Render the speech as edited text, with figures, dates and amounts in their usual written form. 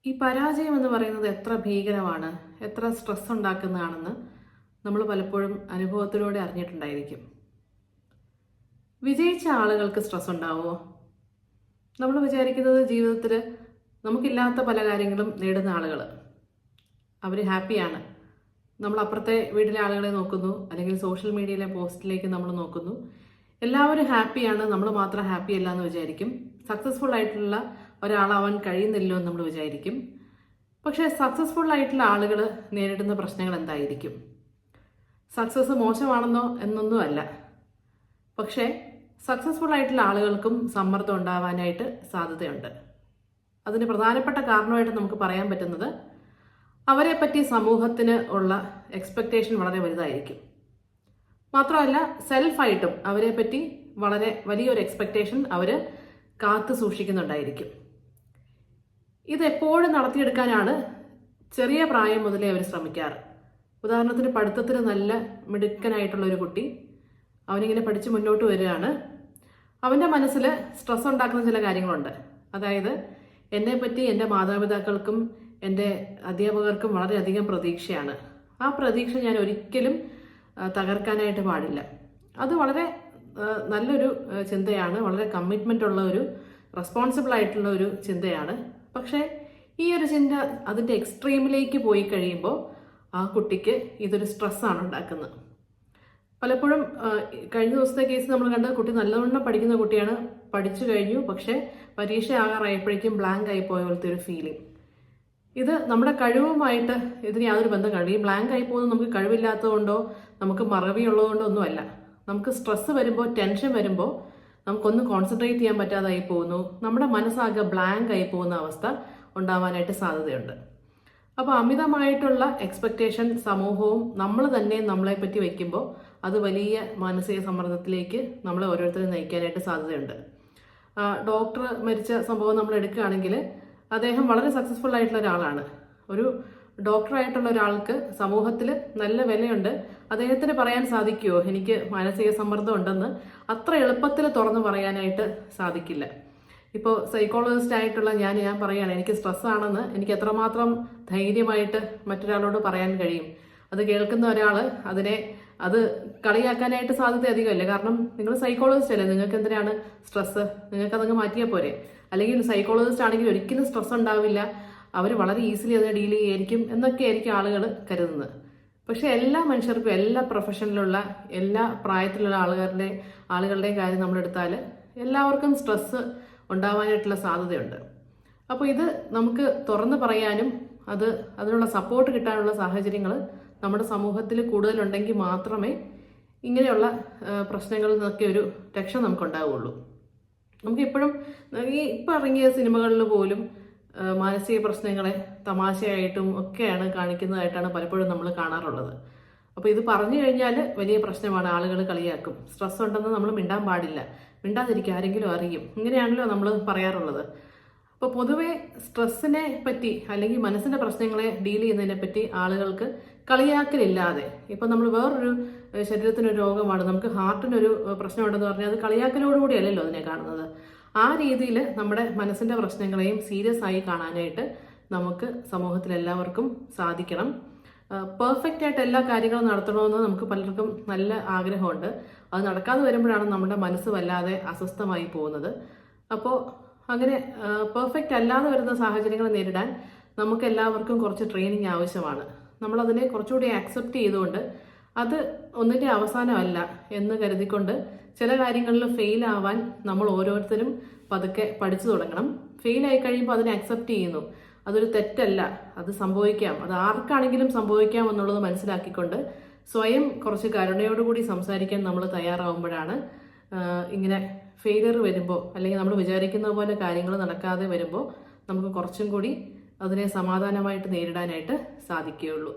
ഈ പരാജയം എന്ന് പറയുന്നത് എത്ര ഭീകരമാണ്, എത്ര സ്ട്രെസ് ഉണ്ടാക്കുന്നതാണെന്ന് നമ്മൾ പലപ്പോഴും അനുഭവത്തിലൂടെ അറിഞ്ഞിട്ടുണ്ടായിരിക്കും. വിജയിച്ച ആളുകൾക്ക് സ്ട്രെസ് ഉണ്ടാവുമോ? നമ്മൾ വിചാരിക്കുന്നത് ജീവിതത്തിൽ നമുക്കില്ലാത്ത പല കാര്യങ്ങളും നേടുന്ന ആളുകൾ അവർ ഹാപ്പിയാണ്. നമ്മൾ അപ്പുറത്തെ വീട്ടിലെ ആളുകളെ നോക്കുന്നു, അല്ലെങ്കിൽ സോഷ്യൽ മീഡിയയിലെ പോസ്റ്റിലേക്ക് നമ്മൾ നോക്കുന്നു, എല്ലാവരും ഹാപ്പിയാണ്, നമ്മൾ മാത്രം ഹാപ്പി അല്ല എന്ന് വിചാരിക്കും. സക്സസ്ഫുൾ ആയിട്ടുള്ള ഒരാളാവാൻ കഴിയുന്നില്ലോ എന്ന് നമ്മൾ വിചാരിക്കും. പക്ഷേ സക്സസ്ഫുൾ ആയിട്ടുള്ള ആളുകൾ നേരിടുന്ന പ്രശ്നങ്ങൾ എന്തായിരിക്കും? സക്സസ് മോശമാണെന്നോ എന്നൊന്നുമല്ല. പക്ഷേ സക്സസ്ഫുൾ ആയിട്ടുള്ള ആളുകൾക്കും സമ്മർദ്ദം ഉണ്ടാവാനായിട്ട് സാധ്യതയുണ്ട്. അതിന് പ്രധാനപ്പെട്ട കാരണമായിട്ട് നമുക്ക് പറയാൻ പറ്റുന്നത് അവരെ പറ്റി സമൂഹത്തിന് ഉള്ള എക്സ്പെക്റ്റേഷൻ വളരെ വലുതായിരിക്കും. മാത്രമല്ല സെൽഫായിട്ടും അവരെ പറ്റി വളരെ വലിയൊരു എക്സ്പെക്റ്റേഷൻ അവർ കാത്തു സൂക്ഷിക്കുന്നുണ്ടായിരിക്കും. ഇതെപ്പോഴും നടത്തിയെടുക്കാനാണ് ചെറിയ പ്രായം മുതലേ അവർ ശ്രമിക്കാറ്. ഉദാഹരണത്തിന് പഠിത്തത്തിന് നല്ല മിടുക്കനായിട്ടുള്ള ഒരു കുട്ടി, അവനിങ്ങനെ പഠിച്ച് മുന്നോട്ട് വരികയാണ്. അവൻ്റെ മനസ്സിൽ സ്ട്രെസ് ഉണ്ടാക്കുന്ന ചില കാര്യങ്ങളുണ്ട്. അതായത് എന്നെപ്പറ്റി എൻ്റെ മാതാപിതാക്കൾക്കും എൻ്റെ അധ്യാപകർക്കും വളരെയധികം പ്രതീക്ഷയാണ്. ആ പ്രതീക്ഷ ഞാൻ ഒരിക്കലും തകർക്കാനായിട്ട് പാടില്ല. അത് വളരെ നല്ലൊരു ചിന്തയാണ്, വളരെ കമ്മിറ്റ്മെൻ്റ് ഉള്ള ഒരു റെസ്പോൺസിബിൾ ആയിട്ടുള്ള ഒരു ചിന്തയാണ്. പക്ഷേ ഈ ഒരു ചിന്ത അതിൻ്റെ എക്സ്ട്രീമിലേക്ക് പോയി കഴിയുമ്പോൾ ആ കുട്ടിക്ക് ഇതൊരു സ്ട്രെസ്സാണ് ഉണ്ടാക്കുന്നത്. പലപ്പോഴും കഴിഞ്ഞ ദിവസത്തെ കേസ് നമ്മൾ കണ്ടത്, കുട്ടി നല്ലവണ്ണം പഠിക്കുന്ന കുട്ടിയാണ്, പഠിച്ചു കഴിഞ്ഞു, പക്ഷേ പരീക്ഷ ആകാറായപ്പോഴേക്കും ബ്ലാങ്ക് ആയി പോയ പോലത്തെ ഒരു ഫീലിംഗ്. ഇത് നമ്മുടെ കഴിവുമായിട്ട് ഇതിന് യാതൊരു ബന്ധം കാണില്ല. ഈ ബ്ലാങ്ക് ആയി പോകുന്നത് നമുക്ക് കഴിവില്ലാത്തതുകൊണ്ടോ നമുക്ക് മറവിയുള്ളതുകൊണ്ടോ ഒന്നുമല്ല. നമുക്ക് സ്ട്രെസ് വരുമ്പോൾ, ടെൻഷൻ വരുമ്പോൾ നമുക്കൊന്നും കോൺസെൻട്രേറ്റ് ചെയ്യാൻ പറ്റാതായി പോകുന്നു, നമ്മുടെ മനസ്സാകെ ബ്ലാങ്ക് ആയി പോകുന്ന അവസ്ഥ ഉണ്ടാവാനായിട്ട് സാധ്യതയുണ്ട്. അപ്പോൾ അമിതമായിട്ടുള്ള എക്സ്പെക്റ്റേഷൻ സമൂഹവും നമ്മൾ തന്നെ നമ്മളെ പറ്റി വയ്ക്കുമ്പോൾ അത് വലിയ മാനസിക സമ്മർദ്ദത്തിലേക്ക് നമ്മളെ ഓരോരുത്തരും നയിക്കാനായിട്ട് സാധ്യതയുണ്ട്. ഡോക്ടർ മരിച്ച സംഭവം നമ്മൾ എടുക്കുകയാണെങ്കിൽ, അദ്ദേഹം വളരെ സക്സസ്ഫുൾ ആയിട്ടുള്ള ഒരാളാണ്. ഒരു ഡോക്ടറായിട്ടുള്ള ഒരാൾക്ക് സമൂഹത്തിൽ നല്ല വിലയുണ്ട്. അദ്ദേഹത്തിന് പറയാൻ സാധിക്കുമോ എനിക്ക് മാനസിക സമ്മർദ്ദം ഉണ്ടെന്ന്? അത്ര എളുപ്പത്തിൽ തുറന്നു പറയാനായിട്ട് സാധിക്കില്ല. ഇപ്പോൾ സൈക്കോളജിസ്റ്റ് ആയിട്ടുള്ള ഞാൻ പറയുകയാണ് എനിക്ക് സ്ട്രെസ്സാണെന്ന്, എനിക്ക് എത്രമാത്രം ധൈര്യമായിട്ട് മറ്റൊരാളോട് പറയാൻ കഴിയും? അത് കേൾക്കുന്ന ഒരാൾ അത് കളിയാക്കാനായിട്ട് സാധ്യത അധികമല്ലേ. കാരണം നിങ്ങൾ സൈക്കോളജിസ്റ്റ് അല്ലേ, നിങ്ങൾക്ക് എന്തിനാണ് സ്ട്രെസ്സ്? നിങ്ങൾക്ക് അതങ്ങ് മാറ്റിയാൽ പോരെ. അല്ലെങ്കിൽ സൈക്കോളജിസ്റ്റ് ആണെങ്കിൽ ഒരിക്കലും സ്ട്രെസ് ഉണ്ടാവില്ല, അവർ വളരെ ഈസിലി അതിനെ ഡീൽ ചെയ്യായിരിക്കും എന്നൊക്കെ ആയിരിക്കും ആളുകൾ കരുതുന്നത്. പക്ഷെ എല്ലാ മനുഷ്യർക്കും, എല്ലാ പ്രൊഫഷനിലുള്ള, എല്ലാ പ്രായത്തിലുള്ള ആളുകളുടെയും കാര്യം നമ്മളെടുത്താൽ എല്ലാവർക്കും സ്ട്രെസ്സ് ഉണ്ടാവാനായിട്ടുള്ള സാധ്യതയുണ്ട്. അപ്പോൾ ഇത് നമുക്ക് തുറന്നു പറയാനും അതിനുള്ള സപ്പോർട്ട് കിട്ടാനുള്ള സാഹചര്യങ്ങൾ നമ്മുടെ സമൂഹത്തിൽ കൂടുതലുണ്ടെങ്കിൽ മാത്രമേ ഇങ്ങനെയുള്ള പ്രശ്നങ്ങളിൽ നിന്നൊക്കെ ഒരു രക്ഷ നമുക്കുണ്ടാവുകയുള്ളൂ. നമുക്കിപ്പോഴും ഇപ്പം ഇറങ്ങിയ സിനിമകളിൽ പോലും മാനസിക പ്രശ്നങ്ങളെ തമാശയായിട്ടും ഒക്കെയാണ് കാണിക്കുന്നതായിട്ടാണ് പലപ്പോഴും നമ്മൾ കാണാറുള്ളത്. അപ്പോൾ ഇത് പറഞ്ഞു കഴിഞ്ഞാൽ വലിയ പ്രശ്നമാണ്, ആളുകൾ കളിയാക്കും. സ്ട്രെസ് ഉണ്ടെന്ന് നമ്മൾ മിണ്ടാൻ പാടില്ല, മിണ്ടാതിരിക്കുക, ആരെങ്കിലും അറിയും, ഇങ്ങനെയാണല്ലോ നമ്മൾ പറയാറുള്ളത്. അപ്പോൾ പൊതുവെ സ്ട്രെസ്സിനെ പറ്റി അല്ലെങ്കിൽ മനസ്സിൻ്റെ പ്രശ്നങ്ങളെ ഡീൽ ചെയ്യുന്നതിനെ പറ്റി ആളുകൾക്ക് കളിയാക്കലില്ലാതെ, ഇപ്പം നമ്മൾ വേറൊരു ശരീരത്തിനൊരു രോഗമാണ്, നമുക്ക് ഹാർട്ടിനൊരു പ്രശ്നമുണ്ടെന്ന് പറഞ്ഞാൽ അത് കളിയാക്കലോടുകൂടി അല്ലല്ലോ അതിനെ കാണുന്നത്. ആ രീതിയിൽ നമ്മുടെ മനസ്സിൻ്റെ പ്രശ്നങ്ങളെയും സീരിയസ് ആയി കാണാനായിട്ട് നമുക്ക് സമൂഹത്തിലെല്ലാവർക്കും സാധിക്കണം. പെർഫെക്റ്റ് ആയിട്ട് എല്ലാ കാര്യങ്ങളും നടത്തണമെന്ന് നമുക്ക് പലർക്കും നല്ല ആഗ്രഹമുണ്ട്. അത് നടക്കാതെ വരുമ്പോഴാണ് നമ്മുടെ മനസ്സ് വല്ലാതെ അസ്വസ്ഥമായി പോകുന്നത്. അപ്പോൾ അങ്ങനെ പെർഫെക്റ്റ് അല്ലാതെ വരുന്ന സാഹചര്യങ്ങൾ നേരിടാൻ നമുക്ക് എല്ലാവർക്കും കുറച്ച് ട്രെയിനിങ് ആവശ്യമാണ്. നമ്മളതിനെ കുറച്ചുകൂടി ആക്സെപ്റ്റ് ചെയ്തുകൊണ്ട് അത് ഒന്നിൻ്റെ അവസാനമല്ല എന്ന് കരുതിക്കൊണ്ട് ചില കാര്യങ്ങളിൽ ഫെയിൽ ആവാൻ നമ്മൾ ഓരോരുത്തരും പതുക്കെ പഠിച്ചു തുടങ്ങണം. ഫെയിലായി കഴിയുമ്പോൾ അതിനെ അക്സെപ്റ്റ് ചെയ്യുന്നു, അതൊരു തെറ്റല്ല, അത് സംഭവിക്കാം, അത് ആർക്കാണെങ്കിലും സംഭവിക്കാം എന്നുള്ളത് മനസ്സിലാക്കിക്കൊണ്ട് സ്വയം കുറച്ച് കരുണയോടുകൂടി സംസാരിക്കാൻ നമ്മൾ തയ്യാറാവുമ്പോഴാണ് ഇങ്ങനെ ഫെയിലിയർ വരുമ്പോൾ, അല്ലെങ്കിൽ നമ്മൾ വിചാരിക്കുന്ന പോലെ കാര്യങ്ങൾ നടക്കാതെ വരുമ്പോൾ നമുക്ക് കുറച്ചും കൂടി അതിനെ സമാധാനമായിട്ട് നേരിടാനായിട്ട് സാധിക്കുകയുള്ളൂ.